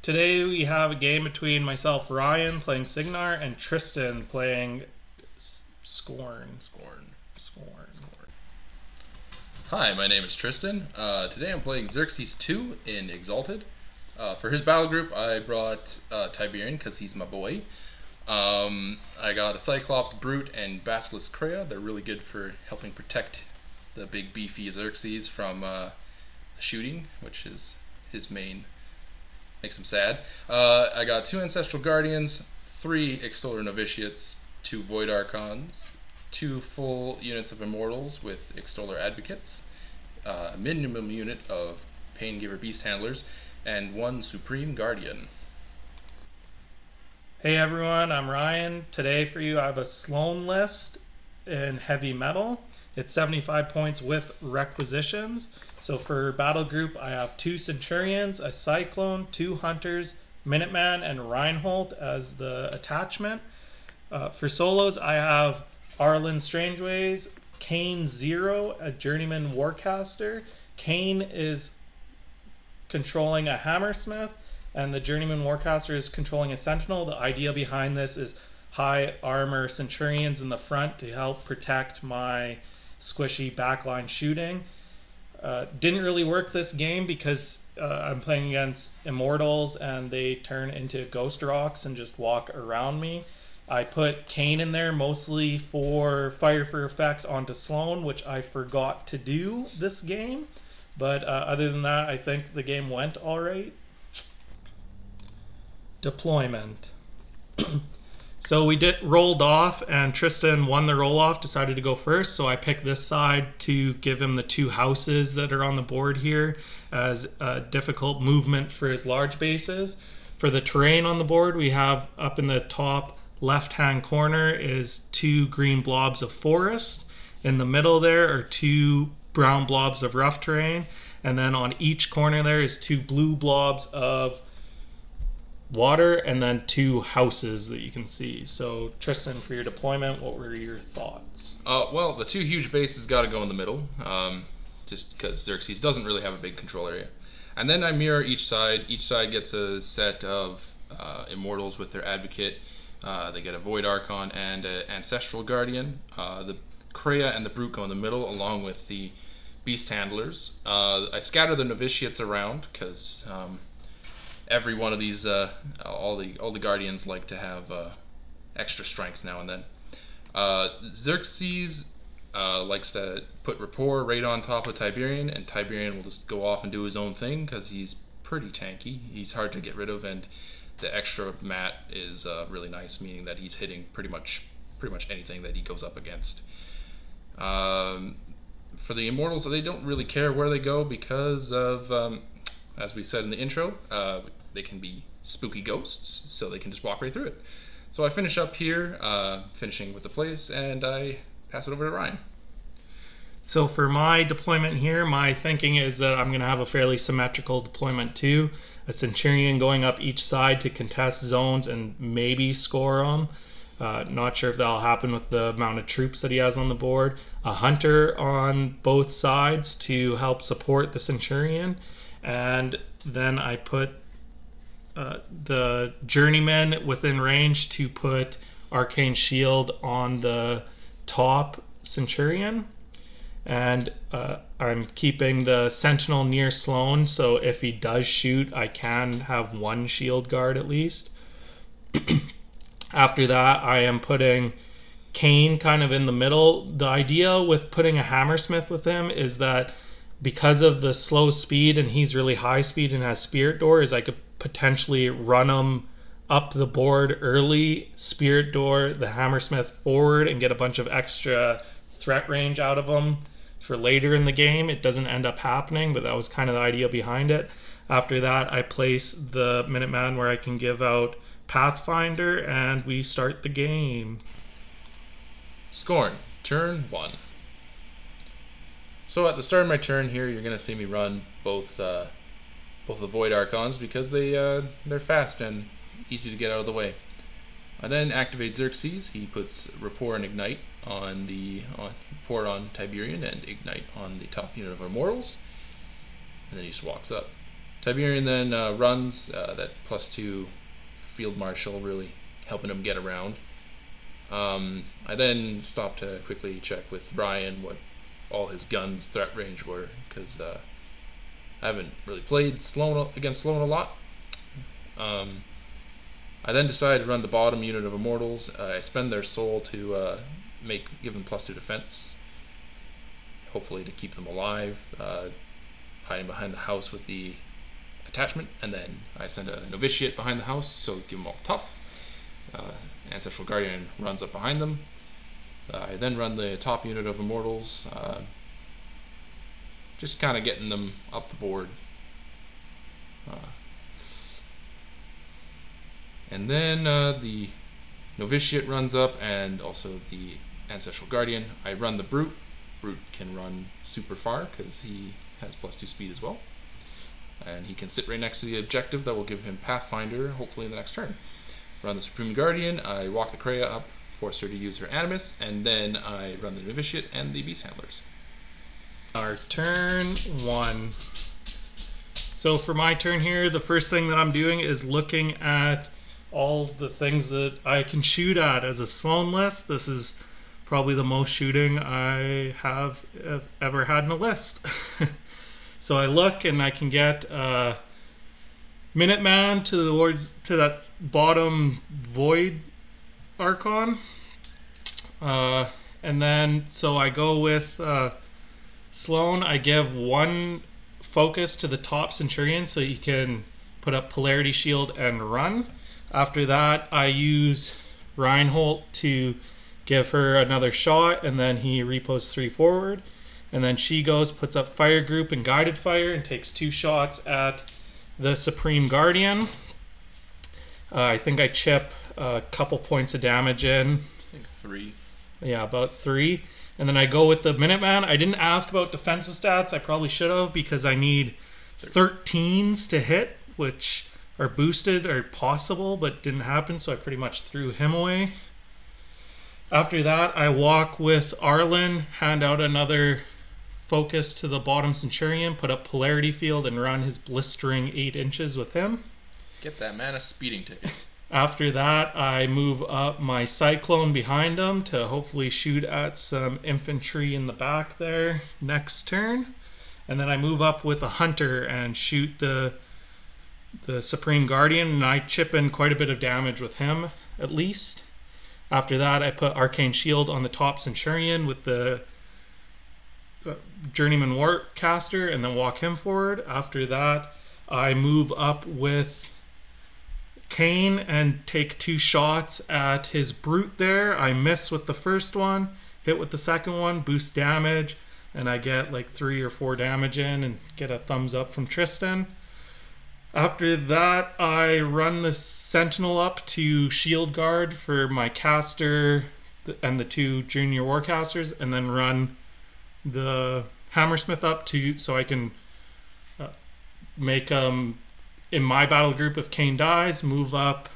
Today we have a game between myself, Ryan, playing Cygnar, and Tristan playing Skorne. Hi, my name is Tristan. Today I'm playing Xerxis 2 in Exalted. For his battle group, I brought Tiberion because he's my boy. I got a Cyclops Brute and Basilisk Krea. They're really good for helping protect the big beefy Xerxis from shooting, which is his main. Makes him sad. I got 2 Ancestral Guardians, 3 Extoller Novitiates, 2 Void Archons, 2 full units of Immortals with Extoller Advocates, a minimum unit of Paingiver Beast Handlers, and 1 Supreme Guardian. Hey everyone, I'm Ryan. Today for you I have a Sloan list in heavy metal. It's 75 points with requisitions. So for battle group I have 2 Centurions, a Cyclone, 2 Hunters, Minuteman, and Reinholdt as the attachment. For solos I have Arlan Strangeways, Caine 0, a Journyman Warcaster. Caine is controlling a Hammersmith, and the Journyman Warcaster is controlling a Sentinel. The idea behind this is high armor Centurions in the front to help protect my squishy backline shooting. Didn't really work this game because I'm playing against Immortals and they turn into ghost rocks and just walk around me. I put Caine in there mostly for fire for effect onto Sloan, which I forgot to do this game. But other than that, I think the game went alright. Deployment. So we rolled off, and Tristan won the roll off, decided to go first, so I picked this side to give him the 2 houses that are on the board here as a difficult movement for his large bases. For the terrain on the board, we have up in the top left-hand corner is 2 green blobs of forest. In the middle there are 2 brown blobs of rough terrain, and then on each corner there is 2 blue blobs of water, and then 2 houses that you can see. So Tristan, for your deployment, what were your thoughts? Well, the 2 huge bases got to go in the middle, just because Xerxes doesn't really have a big control area. And then I mirror each side. Each side gets a set of Immortals with their Advocate. They get a Void Archon and an Ancestral Guardian. The Krea and the Brute go in the middle, along with the Beast Handlers. I scatter the Novitiates around because every one of these, all the Guardians like to have extra strength now and then. Xerxes likes to put rapport right on top of Tiberion, and Tiberion will just go off and do his own thing because he's pretty tanky. He's hard to get rid of, and the extra mat is really nice, meaning that he's hitting pretty much anything that he goes up against. For the Immortals, they don't really care where they go because of, as we said in the intro, they can be spooky ghosts, so they can just walk right through it. So I finish up here, finishing with the place, and I pass it over to Ryan. So for my deployment here, my thinking is that I'm going to have a fairly symmetrical deployment too. A Centurion going up each side to contest zones and maybe score them. Not sure if that'll happen with the amount of troops that he has on the board. A Hunter on both sides to help support the Centurion. And then I put the Journeyman within range to put Arcane Shield on the top Centurion. And I'm keeping the Sentinel near Sloan, so if he does shoot, I can have 1 shield guard at least. After that, I am putting Caine kind of in the middle. The idea with putting a Hammersmith with him is that because of the slow speed and he's really high speed and has Spirit Door, is I could potentially run him up the board early, Spirit Door the Hammersmith forward, and get a bunch of extra threat range out of him for later in the game. It doesn't end up happening, but that was kind of the idea behind it. After that, I place the Minuteman where I can give out Pathfinder, and we start the game. Skorne, turn 1. So at the start of my turn here, you're going to see me run both the Void Archons because they're fast and easy to get out of the way. I then activate Xerxes. He puts Rapport and Ignite on Rapport on Tiberion and Ignite on the top unit of Immortals, and then he just walks up. Tiberion then runs, that +2 field marshal really helping him get around. I then stopped to quickly check with Ryan what all his guns' threat range were, because I haven't really played against Sloan a lot. I then decided to run the bottom unit of Immortals. I spend their soul to give them +2 defense, hopefully to keep them alive, hiding behind the house with the attachment, and then I send a Novitiate behind the house, so give them all tough. Ancestral Guardian runs up behind them. I then run the top unit of Immortals, just kind of getting them up the board. And then the Novitiate runs up, and also the Ancestral Guardian. I run the Brute. Brute can run super far because he has +2 speed as well. And he can sit right next to the objective that will give him Pathfinder, hopefully in the next turn. Run the Supreme Guardian. I walk the Krea up, force her to use her Animus, and then I run the Novitiate and the Beast Handlers. Our turn 1. So for my turn here, the first thing that I'm doing is looking at all the things that I can shoot at as a Sloan list. This is probably the most shooting I have ever had in a list. So I look and I can get Minuteman to that bottom Void Archon. And then so I go with Sloan. I give 1 focus to the top Centurion so you can put up Polarity Shield and run. After that, I use Reinholdt to give her another shot, and then he repos 3 forward. And then she goes, puts up Fire Group and Guided Fire, and takes 2 shots at the Supreme Guardian. I think I chip a couple points of damage in. I think 3. Yeah, about 3. And then I go with the Minuteman. I didn't ask about defensive stats. I probably should have, because I need 13s to hit, which are boosted or possible, but didn't happen, so I pretty much threw him away. After that, I walk with Arlan, hand out another focus to the bottom Centurion, put up Polarity Field, and run his blistering 8 inches with him. Get that man a speeding ticket. After that, I move up my Cyclone behind him to hopefully shoot at some infantry in the back there next turn. And then I move up with a Hunter and shoot the Supreme Guardian, and I chip in quite a bit of damage with him, at least. After that, I put Arcane Shield on the top Centurion with the Journyman Warcaster, and then walk him forward. After that, I move up with Caine and take 2 shots at his Brute there. I miss with the first one, hit with the second one, boost damage, and I get like 3 or 4 damage in and get a thumbs up from Tristan. After that, I run the Sentinel up to Shield Guard for my caster and the 2 Junior Warcasters, and then run the Hammersmith up so I can make in my battle group, if Caine dies, move up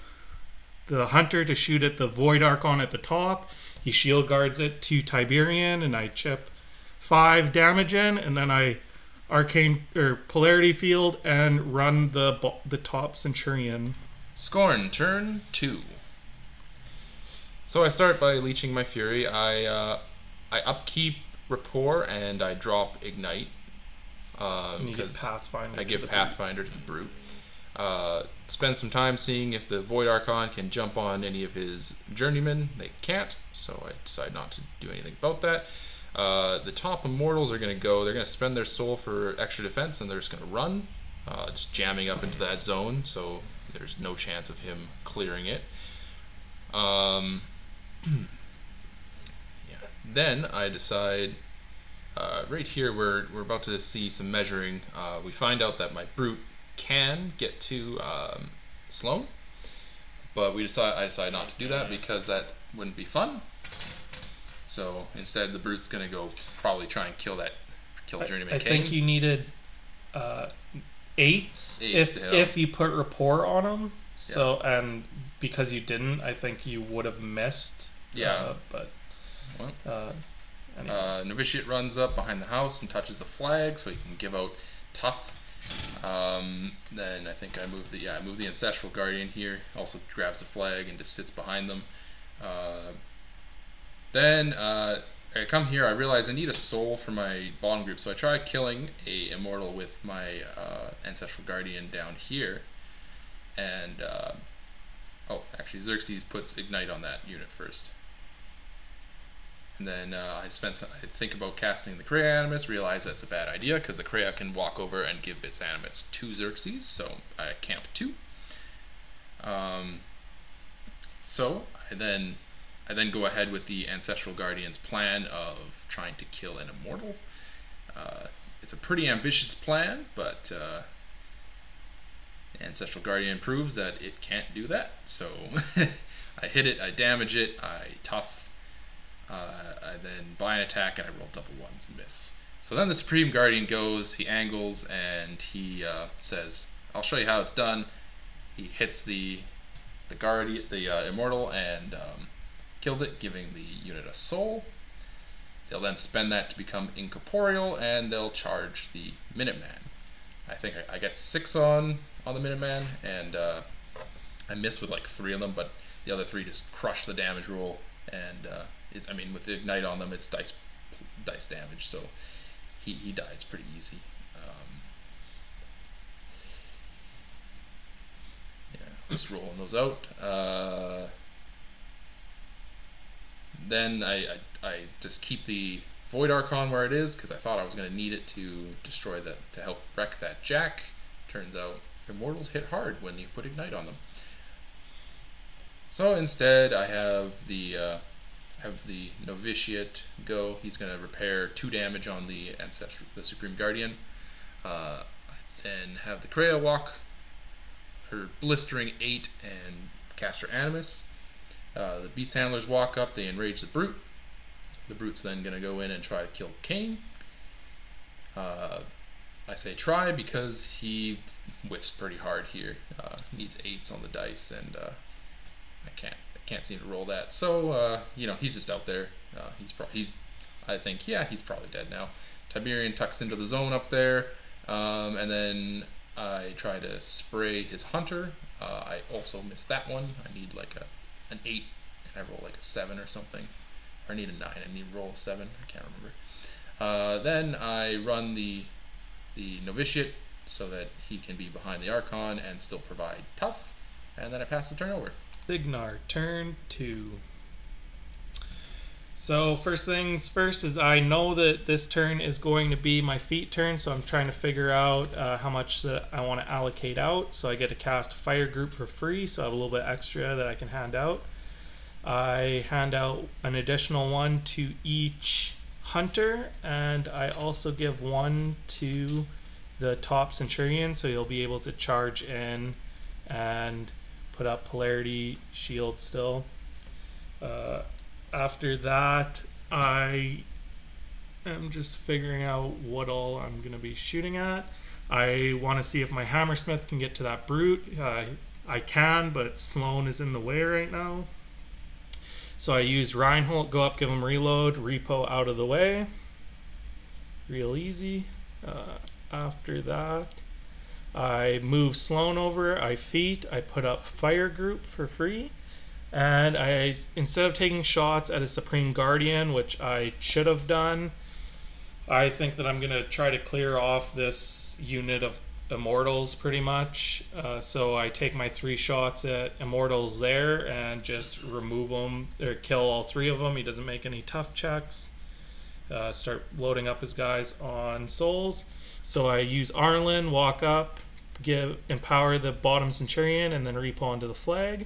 the Hunter to shoot at the Void Archon at the top. He Shield Guards it to Tiberion, and I chip 5 damage in, and then I Arcane or Polarity Field and run the top Centurion. Skorne, turn 2. So I start by leeching my Fury. I upkeep Rapport and I drop Ignite. And you get Pathfinder. I give Pathfinder to the Brute. Spend some time seeing if the Void Archon can jump on any of his Journeymen. They can't, so I decide not to do anything about that. The top Immortals are going to go, they're going to spend their soul for extra defense, and they're just going to run, just jamming up into that zone, so there's no chance of him clearing it. Yeah. Then I decide, right here we're about to see some measuring. We find out that my Brute can get to Sloan, but I decide not to do that because that wouldn't be fun. So instead, the Brute's gonna go probably try and kill Journeyman. I think you needed 8s if you put Rapport on him. So and because you didn't, I think you would have missed. Yeah, Novitiate runs up behind the house and touches the flag, so he can give out tough. Then I think I move the Ancestral Guardian here. Also grabs a flag and just sits behind them. Then I come here. I realize I need a soul for my bottom group, so I try killing a Immortal with my Ancestral Guardian down here. And oh, actually, Xerxis puts Ignite on that unit first. And then I think about casting the Krea Animus, realize that's a bad idea because the Krea can walk over and give its Animus to Xerxis, so I camp 2. So I then go ahead with the Ancestral Guardian's plan of trying to kill an Immortal. It's a pretty ambitious plan, but Ancestral Guardian proves that it can't do that. So I hit it, I damage it, I tough. I then buy an attack and I roll double ones and miss. So then the Supreme Guardian goes, he angles, and he says, "I'll show you how it's done." He hits the Immortal and kills it, giving the unit a soul. They'll then spend that to become incorporeal, and they'll charge the Minuteman. I think I get 6 on the Minuteman, and I miss with like 3 of them, but the other 3 just crush the damage roll, and I mean, with the Ignite on them, it's dice damage, so he dies pretty easy. Yeah, just rolling those out. Then I just keep the Void Archon where it is because I thought I was going to need it to to help wreck that Jack. Turns out Immortals hit hard when you put Ignite on them. So instead, I have the Novitiate go. He's going to repair 2 damage on the Supreme Guardian. I then have the Krea walk her blistering 8 and cast her Animus. The Beast Handlers walk up, they enrage the Brute. The Brute's then going to go in and try to kill Caine. I say try because he whiffs pretty hard here. Needs 8s on the dice, and I can't seem to roll that. So you know, he's just out there. I think, yeah, he's probably dead now. Tiberion tucks into the zone up there, and then I try to spray his hunter. I also miss that one. I need like an 8, and I roll like a 7 or something. Or I need a 9. I need to roll a 7. I can't remember. Then I run the Novitiate so that he can be behind the Archon and still provide tough. And then I pass the turn over. Cygnar, turn 2. So first things first is I know that this turn is going to be my feet turn, so I'm trying to figure out how much that I want to allocate out. So I get to cast Fire Group for free, so I have a little bit extra that I can hand out. I hand out an additional 1 to each hunter, and I also give 1 to the top Centurion, so you'll be able to charge in and put up Polarity Shield still. After that, I am just figuring out what all I'm going to be shooting at. I want to see if my Hammersmith can get to that Brute. I can, but Sloan is in the way right now. So I use Reinholdt, go up, give him reload, repo out of the way. Real easy. After that, I move Sloan over, I feat, I put up Fire Group for free. And instead of taking shots at a Supreme Guardian, which I should have done, I think that I'm going to try to clear off this unit of Immortals pretty much. So I take my 3 shots at Immortals there and just remove them, or kill all 3 of them. He doesn't make any tough checks. Start loading up his guys on souls. So I use Arlan, walk up, empower the bottom Centurion, and then repo onto the flag.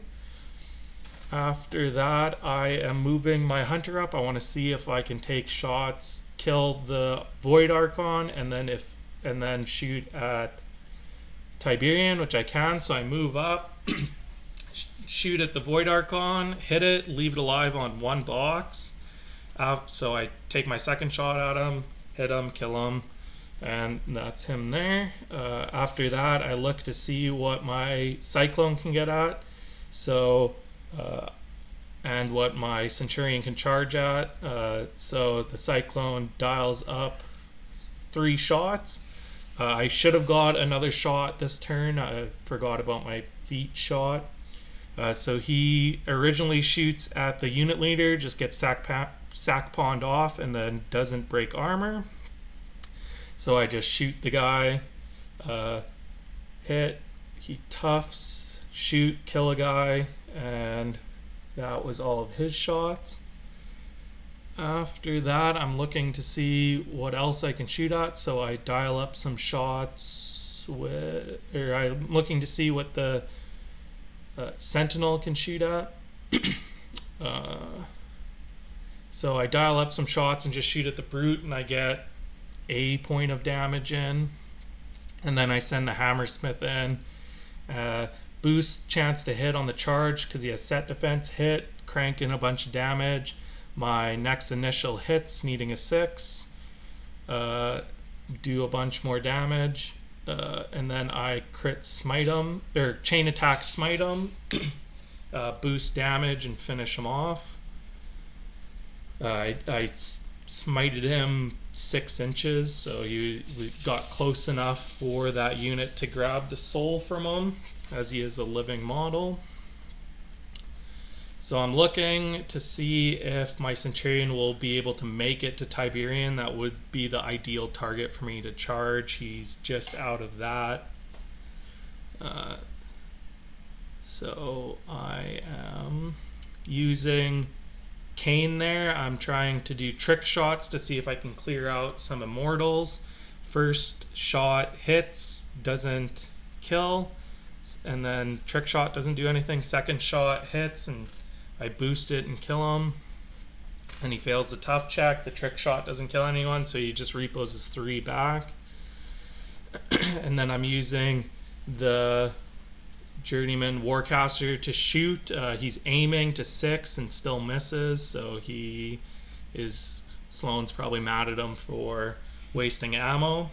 After that, I am moving my hunter up. I want to see if I can take shots, kill the Void Archon, and then shoot at Tiberion, which I can. So I move up, shoot at the Void Archon, hit it, leave it alive on 1 box. So I take my second shot at him, hit him, kill him, and that's him there. After that, I look to see what my Cyclone can get at. So and what my Centurion can charge at. So the Cyclone dials up 3 shots. I should have got another shot this turn. I forgot about my feet shot. So he originally shoots at the unit leader, just gets sack pawned off, and then doesn't break armor. So I just shoot the guy, hit, he toughs, shoot, kill a guy, and that was all of his shots. After that, I'm looking to see what else I can shoot at, so I dial up some shots with, or I'm looking to see what the Sentinel can shoot at. So I dial up some shots and just shoot at the Brute, and I get a point of damage in. And then I send the Hammersmith in. Boost chance to hit on the charge because he has set defense, hit, crank in a bunch of damage. My next initial hits needing a 6. Do a bunch more damage. And then I crit smite him, or chain attack smite him, boost damage and finish him off. I smited him 6 inches, so we got close enough for that unit to grab the soul from him, as he is a living model. So I'm looking to see if my Centurion will be able to make it to Tiberion. That would be the ideal target for me to charge. He's just out of that. So I am using Caine there. I'm trying to do trick shots to see if I can clear out some Immortals. First shot hits, doesn't kill, and then trick shot doesn't do anything. Second shot hits, and I boost it and kill him, and he fails the tough check. The trick shot doesn't kill anyone, so he just repos his 3 back. And then I'm using the Journyman Warcaster to shoot. He's aiming to 6 and still misses, so Sloan's probably mad at him for wasting ammo.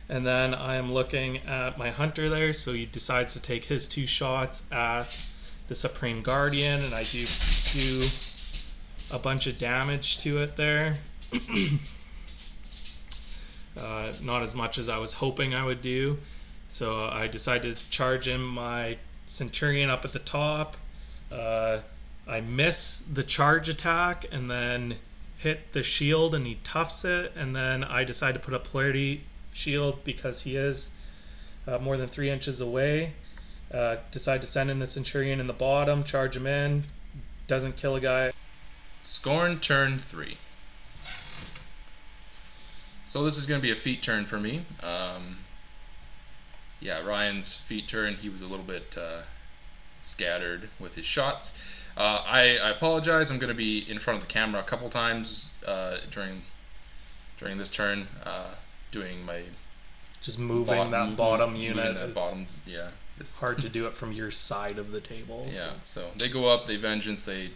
And then I am looking at my hunter there, so he decides to take his 2 shots at the Supreme Guardian, and I do a bunch of damage to it there. Not as much as I was hoping I would do. So I decided to charge in my Centurion up at the top. I miss the charge attack and then hit the shield, and he toughs it, and then I decide to put a polarity shield because he is more than 3 inches away. Decide to send in the Centurion in the bottom, charge him in, doesn't kill a guy. Skorne turn 3. So this is going to be a feat turn for me. Yeah, Ryan's feat turn, he was a little bit scattered with his shots. I apologize, I'm going to be in front of the camera a couple times during this turn, doing my... Just moving that bottom unit. That bottoms, yeah. It's hard to do it from your side of the table. Yeah, so they go up, they vengeance, they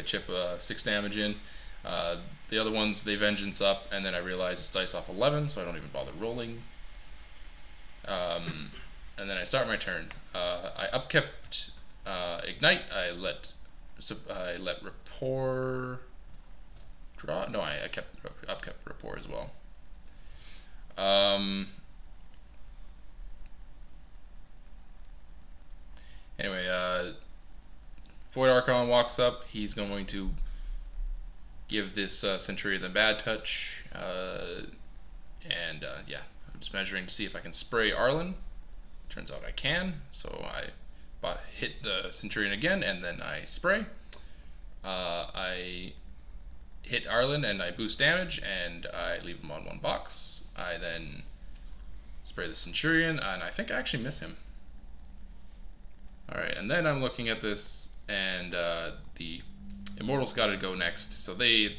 chip 6 damage in. The other ones, they vengeance up, and then I realize it's dice off 11, so I don't even bother rolling. And then I start my turn. I upkept ignite. I let rapport draw. No, I upkept rapport as well. Anyway, Void Archeon walks up. He's going to give this Centurion the bad touch, and yeah, I'm just measuring to see if I can spray Arlan. Turns out I can, so I hit the Centurion again, and then I spray. I hit Arlan, and I boost damage, and I leave him on 1 box. I then spray the Centurion, and I think I actually miss him. Alright, and then I'm looking at this, and the Immortals got to go next. So they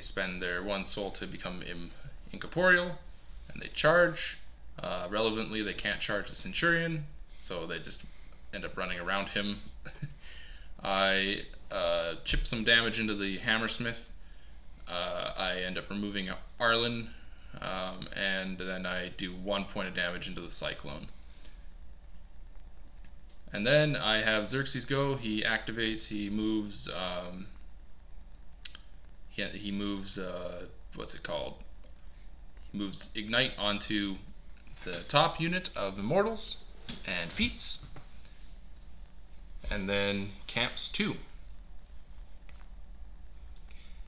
spend their 1 soul to become incorporeal, and they charge. Relevantly, they can't charge the Centurion, so they just end up running around him. I chip some damage into the Hammersmith. I end up removing Arlan, and then I do 1 point of damage into the Cyclone. And then I have Xerxis go. He activates. He moves. He moves. What's it called? moves Ignite onto the top unit of Immortals and feats, and then camps 2.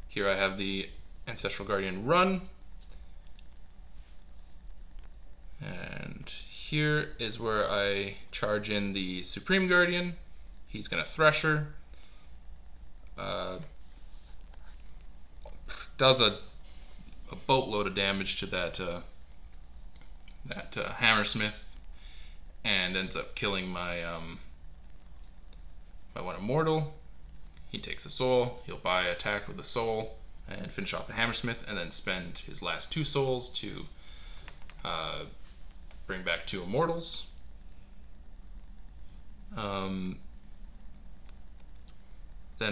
Here I have the Ancestral Guardian run, and here is where I charge in the Supreme Guardian. He's going to Thresher. Does a boatload of damage to that Hammersmith, and ends up killing my one Immortal. He takes a soul. He'll buy attack with the soul and finish off the Hammersmith, and then spend his last 2 souls to bring back 2 Immortals. Then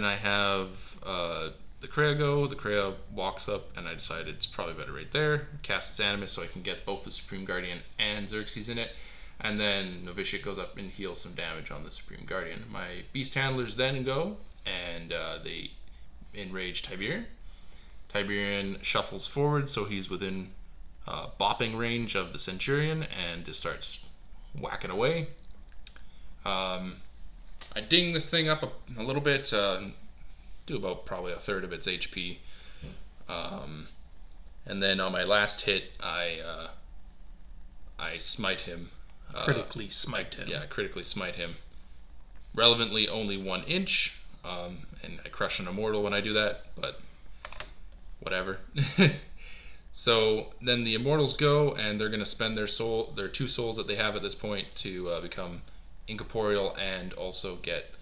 I have the Krea go. The Krea walks up, and I decided it's probably better right there. Cast its Animus so I can get both the Supreme Guardian and Xerxis in it. And then Novitiate goes up and heals some damage on the Supreme Guardian. My Beast Handlers then go, and they enrage Tiberion. Tiberion shuffles forward, so he's within bopping range of the Centurion, and just starts whacking away. I ding this thing up a little bit, do about probably a third of its HP. And then on my last hit, I smite him. Critically smite him. Yeah, critically smite him. Relevantly, only 1 inch, and I crush an Immortal when I do that, but whatever. So then the Immortals go, and they're going to spend their 2 souls that they have at this point to become incorporeal and also get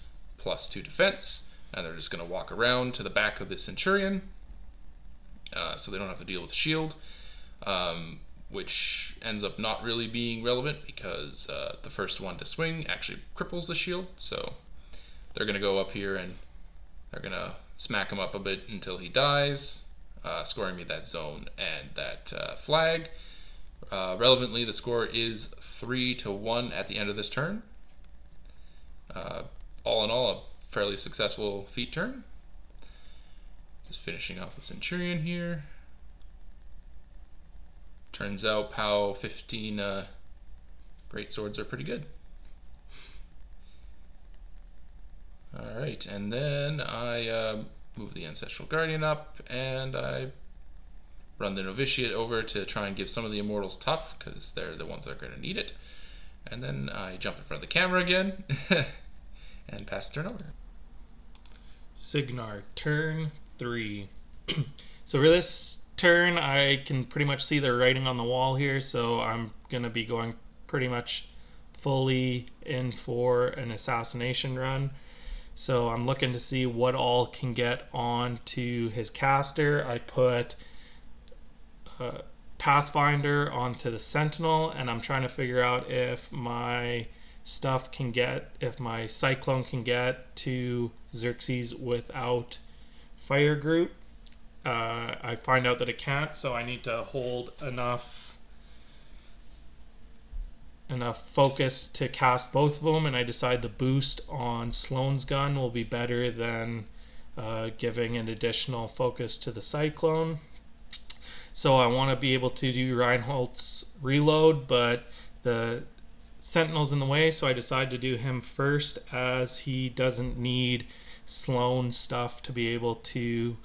+2 defense. And they're just going to walk around to the back of the Centurion, so they don't have to deal with the shield, which ends up not really being relevant because the first one to swing actually cripples the shield. So they're going to go up here and they're going to smack him up a bit until he dies, scoring me that zone and that flag. Relevantly, the score is 3-1 at the end of this turn. All in all, a fairly successful feat turn. Just finishing off the Centurion here. Turns out POW 15 great swords are pretty good. Alright, and then I move the Ancestral Guardian up, and I run the Novitiate over to try and give some of the Immortals tough, because they're the ones that are going to need it. And then I jump in front of the camera again and pass the turn over. Cygnar, turn 3. So for this turn, I can pretty much see the writing on the wall here, so I'm going to be going pretty much fully in for an assassination run. So I'm looking to see what all can get onto his caster. I put Pathfinder onto the Sentinel, and I'm trying to figure out if my stuff can get, if my Cyclone can get to Xerxis without Fire Group. I find out that it can't, so I need to hold enough focus to cast both of them, and I decide the boost on Sloan's gun will be better than giving an additional focus to the Cyclone. So I want to be able to do Reinholdt's reload, but the Sentinel's in the way, so I decide to do him first, as he doesn't need Sloan stuff to be able to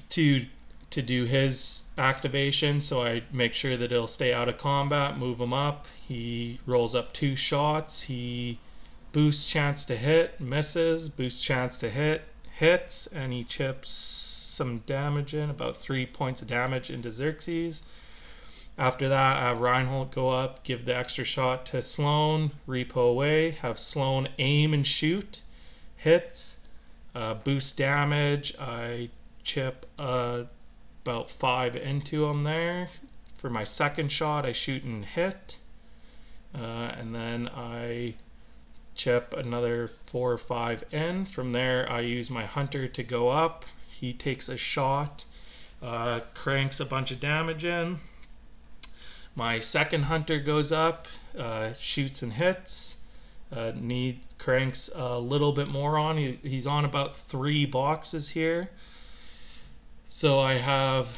to do his activation. So I make sure that it'll stay out of combat, move him up. He rolls up 2 shots. He boosts chance to hit, misses, boosts chance to hit, hits, and he chips some damage in, about 3 points of damage into Xerxis. After that, I have Reinholdt go up, give the extra shot to Sloan, repo away, have Sloan aim and shoot, hits, boost damage. I chip about 5 into him there. For my second shot, I shoot and hit, and then I chip another 4 or 5 in. From there, I use my hunter to go up. He takes a shot, cranks a bunch of damage in. My second hunter goes up, shoots and hits. Cranks a little bit more on. He's on about 3 boxes here. So I have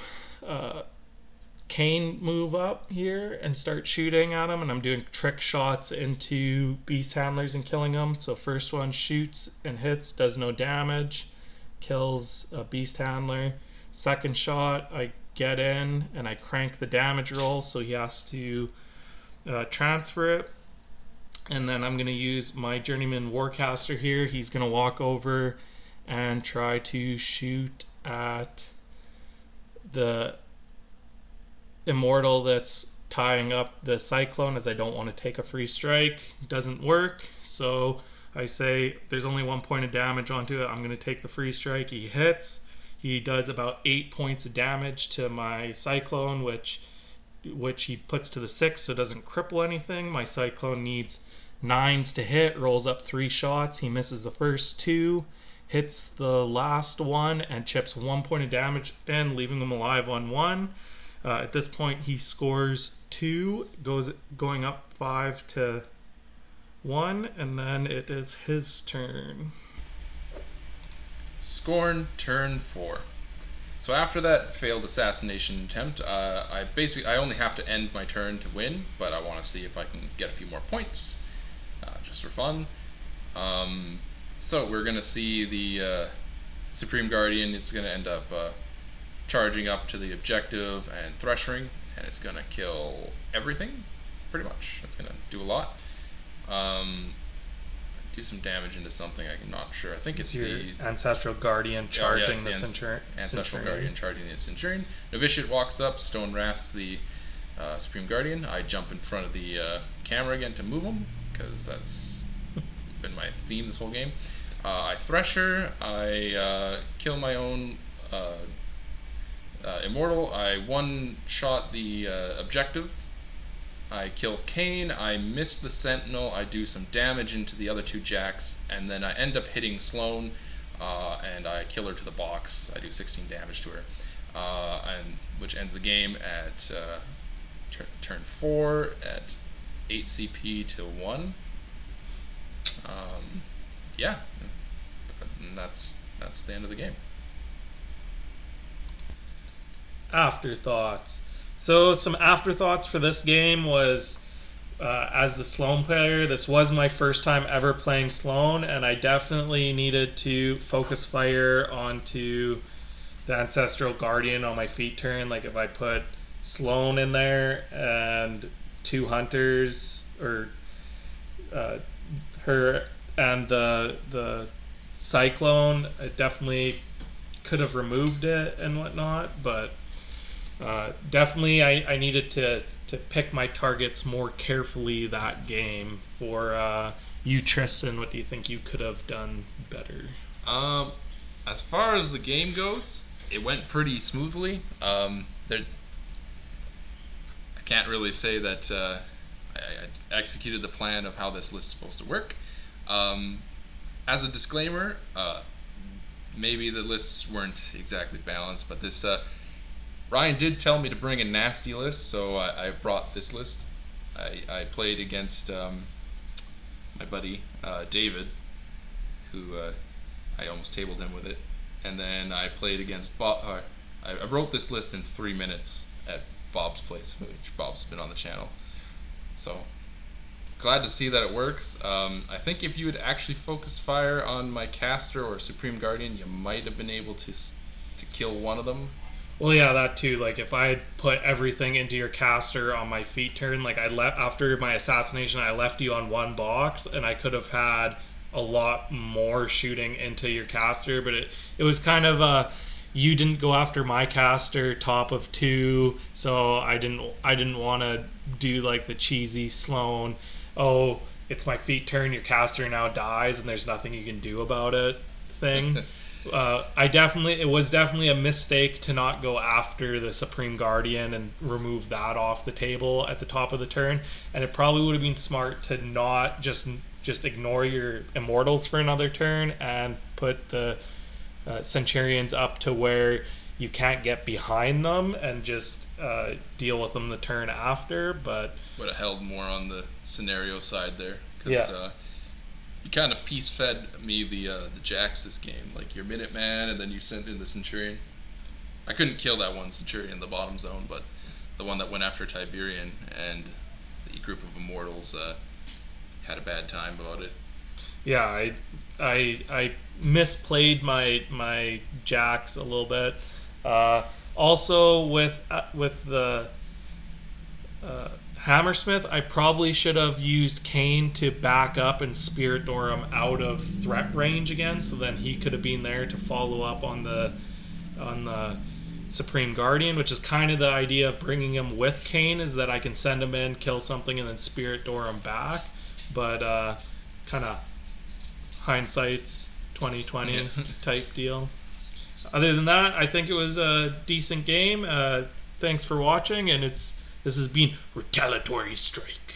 Caine move up here and start shooting at him, and I'm doing trick shots into beast handlers and killing them. So first one shoots and hits, does no damage, kills a beast handler. Second shot, I get in and I crank the damage roll, so he has to transfer it. And then I'm going to use my Journyman Warcaster here. He's going to walk over and try to shoot at the Immortal that's tying up the Cyclone, as I don't want to take a free strike. Doesn't work, so I say there's only 1 point of damage onto it. I'm going to take the free strike. He hits. He does about 8 points of damage to my Cyclone, which he puts to the 6, so it doesn't cripple anything. My Cyclone needs 9s to hit, rolls up 3 shots. He misses the first 2, hits the last one, and chips 1 point of damage in, leaving him alive on 1. At this point, he scores 2, going up 5 to 1, and then it is his turn. Skorne, turn 4. So after that failed assassination attempt, I only have to end my turn to win, but I want to see if I can get a few more points, just for fun. So we're going to see the Supreme Guardian is going to end up charging up to the objective and threshing, and it's going to kill everything, pretty much. It's going to do a lot. Do some damage into something, I'm not sure. I think it's the Ancestral Guardian charging the Centurion. Ancestral Guardian charging the Centurion. Novitiate walks up, Stone Wraths the Supreme Guardian. I jump in front of the camera again to move him, because that's been my theme this whole game. I Thresher, I kill my own Immortal, I one-shot the objective. I kill Caine, I miss the Sentinel, I do some damage into the other 2 jacks, and then I end up hitting Sloan, and I kill her to the box. I do 16 damage to her, and which ends the game at turn 4 at 8 CP to 1. Yeah, and that's the end of the game. Afterthoughts. So some afterthoughts for this game was, as the Sloan player, this was my first time ever playing Sloan, and I definitely needed to focus fire onto the Ancestral Guardian on my feet turn. Like if I put Sloan in there and 2 hunters, or her and the Cyclone, I definitely could have removed it and whatnot, but definitely I needed to pick my targets more carefully that game. For you, Tristan, what do you think you could have done better? As far as the game goes, it went pretty smoothly. I can't really say that I executed the plan of how this list is supposed to work. As a disclaimer, maybe the lists weren't exactly balanced, but this Ryan did tell me to bring a nasty list, so I brought this list. I played against my buddy David, who I almost tabled him with it, and then I played against Bob. I wrote this list in 3 minutes at Bob's place, which Bob's been on the channel. So glad to see that it works. I think if you had actually focused fire on my caster or Supreme Guardian, you might have been able to kill one of them. Well, yeah, that too. Like if I had put everything into your caster on my feet turn, like after my assassination, I left you on 1 box, and I could have had a lot more shooting into your caster. But it was kind of you didn't go after my caster top of 2, so I didn't want to do like the cheesy Sloan, oh, it's my feet turn, your caster now dies and there's nothing you can do about it thing. It was definitely a mistake to not go after the Supreme Guardian and remove that off the table at the top of the turn, and it probably would have been smart to not just ignore your Immortals for another turn and put the Centurions up to where you can't get behind them and just deal with them the turn after. But would have held more on the scenario side there, because you kind of piece fed me the jacks this game, like your Minuteman, and then you sent in the Centurion. I couldn't kill that one Centurion in the bottom zone, but the one that went after Tiberion, and the group of Immortals had a bad time about it. Yeah, I misplayed my jacks a little bit. Also with the Hammersmith, I probably should have used Caine to back up and Spirit Door him out of threat range again, so then he could have been there to follow up on the Supreme Guardian, which is kind of the idea of bringing him with Caine, is that I can send him in, kill something, and then Spirit Door him back. But kind of hindsight's 2020 type deal. Other than that, I think it was a decent game. Thanks for watching, and this has been Retaliatory Strike.